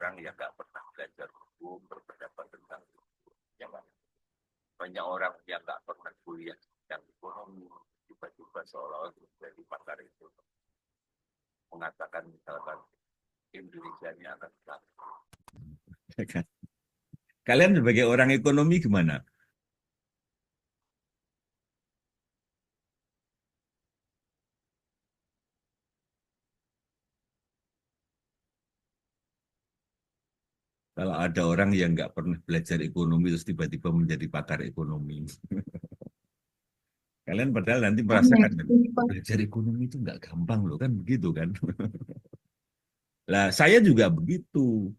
orang yang nggak pernah belajar hukum berpendapat tentang hukum. Ya, Pak. Banyak orang yang nggak pernah kuliah yang ekonomi tiba-tiba seolah-olah menjadi pakar itu mengatakan misalkan Indonesia ini akan bangkrut. Kalian sebagai orang ekonomi gimana? Kalau ada orang yang nggak pernah belajar ekonomi terus tiba-tiba menjadi pakar ekonomi. Kalian padahal nanti Aneh merasakan sih, Pak. belajar ekonomi itu nggak gampang loh kan begitu kan. Lah saya juga begitu.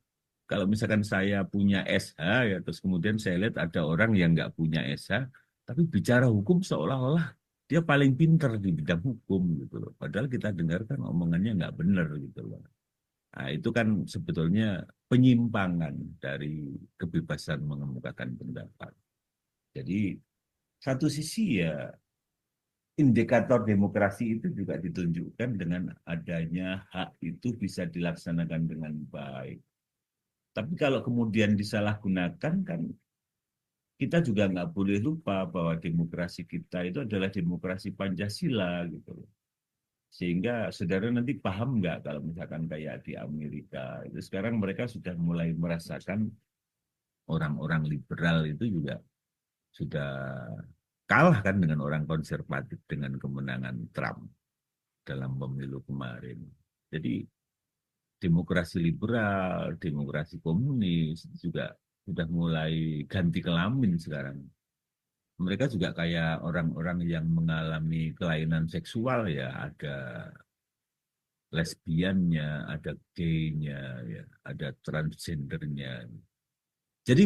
Kalau misalkan saya punya SH ya terus kemudian saya lihat ada orang yang nggak punya SH tapi bicara hukum seolah-olah dia paling pinter di bidang hukum gitu loh. Padahal kita dengarkan omongannya nggak benar gitu loh. Nah, itu kan sebetulnya penyimpangan dari kebebasan mengemukakan pendapat. Jadi satu sisi ya indikator demokrasi itu juga ditunjukkan dengan adanya hak itu bisa dilaksanakan dengan baik. Tapi kalau kemudian disalahgunakan kan kita juga nggak boleh lupa bahwa demokrasi kita itu adalah demokrasi Pancasila gitu loh. Sehingga saudara nanti paham nggak kalau misalkan kayak di Amerika itu sekarang mereka sudah mulai merasakan orang-orang liberal itu juga sudah kalah kan dengan orang konservatif dengan kemenangan Trump dalam pemilu kemarin. Jadi demokrasi liberal, demokrasi komunis itu juga sudah mulai ganti kelamin sekarang. Mereka juga kayak orang-orang yang mengalami kelainan seksual ya, ada lesbiannya, ada gaynya, ya, ada transgendernya. Jadi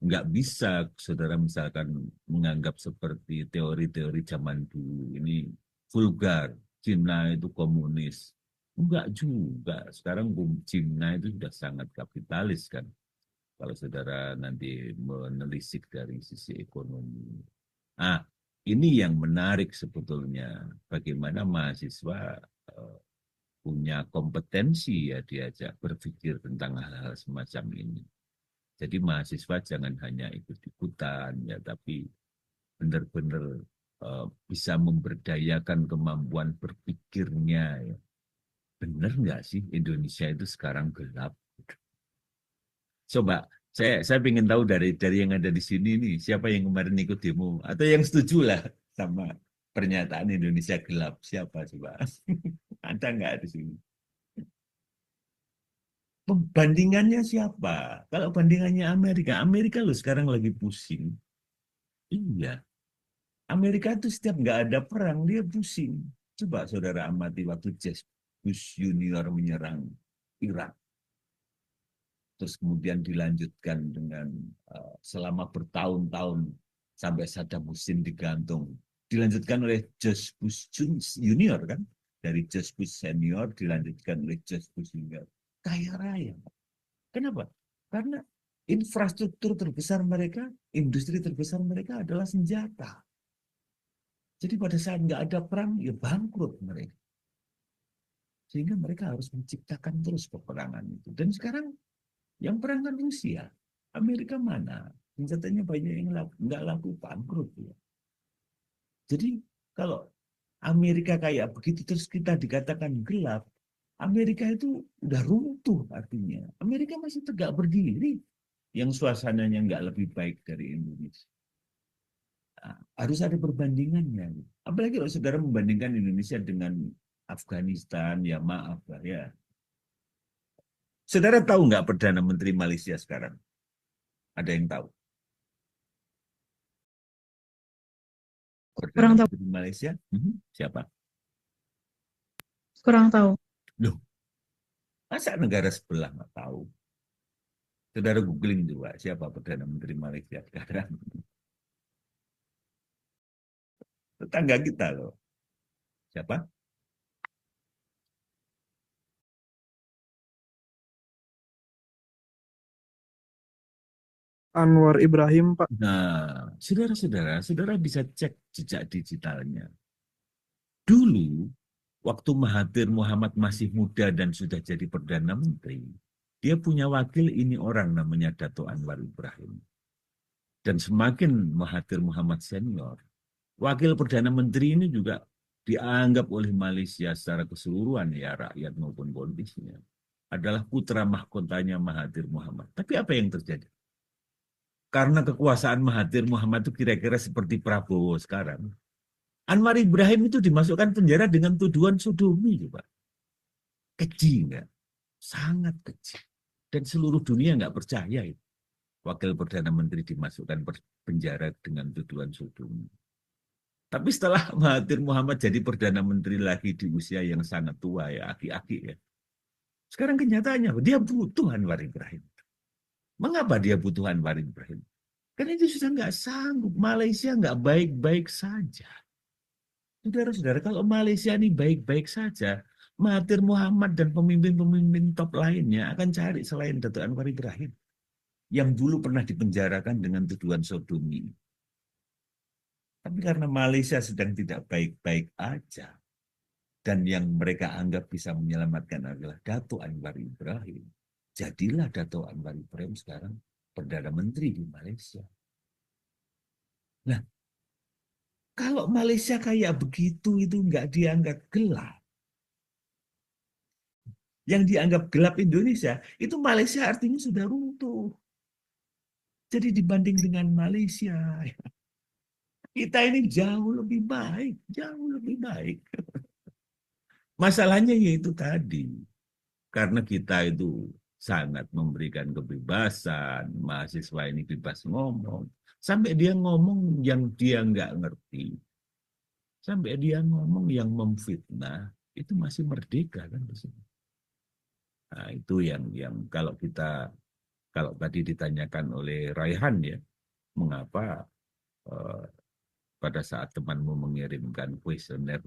nggak bisa saudara misalkan menganggap seperti teori-teori zaman dulu ini vulgar, Cina itu komunis. Enggak juga. Sekarang Cina itu sudah sangat kapitalis kan. Kalau saudara nanti menelisik dari sisi ekonomi. Nah, ini yang menarik sebetulnya. Bagaimana mahasiswa eh, punya kompetensi ya diajak berpikir tentang hal-hal semacam ini. Jadi mahasiswa jangan hanya ikut-ikutan ya, tapi benar-benar bisa memberdayakan kemampuan berpikirnya ya. Benar nggak sih Indonesia itu sekarang gelap? Coba saya ingin tahu dari yang ada di sini nih, siapa yang kemarin ikut demo atau yang setuju lah sama pernyataan Indonesia gelap? Siapa coba? Ada nggak di sini? Pembandingannya siapa? Kalau bandingannya Amerika, Amerika loh sekarang lagi pusing. Iya, Amerika itu setiap nggak ada perang, dia pusing. Coba saudara amati waktu Bush Junior menyerang Irak. Terus kemudian dilanjutkan dengan selama bertahun-tahun sampai Saddam Hussein digantung. Dilanjutkan oleh George Bush Junior kan? Dari George Bush Senior dilanjutkan oleh George Bush Junior. Kaya raya. Kenapa? Karena infrastruktur terbesar mereka, industri terbesar mereka adalah senjata. Jadi pada saat nggak ada perang, ya bangkrut mereka. Sehingga mereka harus menciptakan terus peperangan itu. Dan sekarang yang perang kan Rusia. Amerika mana? Senjatanya banyak yang nggak laku bangkrut. Ya. Jadi kalau Amerika kayak begitu terus kita dikatakan gelap, Amerika itu udah runtuh artinya. Amerika masih tegak berdiri yang suasananya nggak lebih baik dari Indonesia. Nah, harus ada perbandingannya. Apalagi kalau saudara membandingkan Indonesia dengan Afghanistan, ya maaf lah ya. Saudara tahu nggak Perdana Menteri Malaysia sekarang? Ada yang tahu? Perdana Kurang tahu. Menteri Malaysia? Siapa? Kurang tahu. Loh, masa negara sebelah nggak tahu? Saudara googling juga siapa Perdana Menteri Malaysia sekarang. Tetangga kita loh. Siapa? Anwar Ibrahim, Pak. Nah, saudara bisa cek jejak digitalnya. Dulu, waktu Mahathir Muhammad masih muda dan sudah jadi Perdana Menteri, Dia punya wakil, ini orang namanya Dato' Anwar Ibrahim. Dan semakin Mahathir Muhammad senior, wakil Perdana Menteri ini juga dianggap oleh Malaysia secara keseluruhan, ya rakyat maupun politisnya, adalah putra mahkotanya Mahathir Muhammad. Tapi apa yang terjadi? Karena kekuasaan Mahathir Muhammad itu kira-kira seperti Prabowo sekarang, Anwar Ibrahim itu dimasukkan penjara dengan tuduhan sodomi, coba. Keji nggak? Sangat keji. Dan seluruh dunia nggak percaya itu. Wakil Perdana Menteri dimasukkan penjara dengan tuduhan sodomi. Tapi setelah Mahathir Muhammad jadi Perdana Menteri lagi di usia yang sangat tua, ya, aki-aki ya. Sekarang kenyataannya, dia butuh Anwar Ibrahim. Mengapa dia butuh Anwar Ibrahim? Karena itu sudah nggak sanggup. Malaysia nggak baik-baik saja. Saudara-saudara, kalau Malaysia ini baik-baik saja, Mahathir Muhammad dan pemimpin-pemimpin top lainnya akan cari selain Dato' Anwar Ibrahim, yang dulu pernah dipenjarakan dengan tuduhan sodomi. Tapi karena Malaysia sedang tidak baik-baik aja, dan yang mereka anggap bisa menyelamatkan adalah Dato' Anwar Ibrahim, jadilah Dato' Anwar Ibrahim sekarang Perdana Menteri di Malaysia. Nah, kalau Malaysia kayak begitu itu nggak dianggap gelap. Yang dianggap gelap Indonesia, itu Malaysia artinya sudah runtuh. Jadi dibanding dengan Malaysia, kita ini jauh lebih baik, jauh lebih baik. Masalahnya yaitu tadi, karena kita itu sangat memberikan kebebasan, mahasiswa ini bebas ngomong, sampai dia ngomong yang dia nggak ngerti, sampai dia ngomong yang memfitnah, itu masih merdeka kan di sini. Nah, itu yang kalau tadi ditanyakan oleh Raihan ya, mengapa eh, pada saat temanmu mengirimkan kuesioner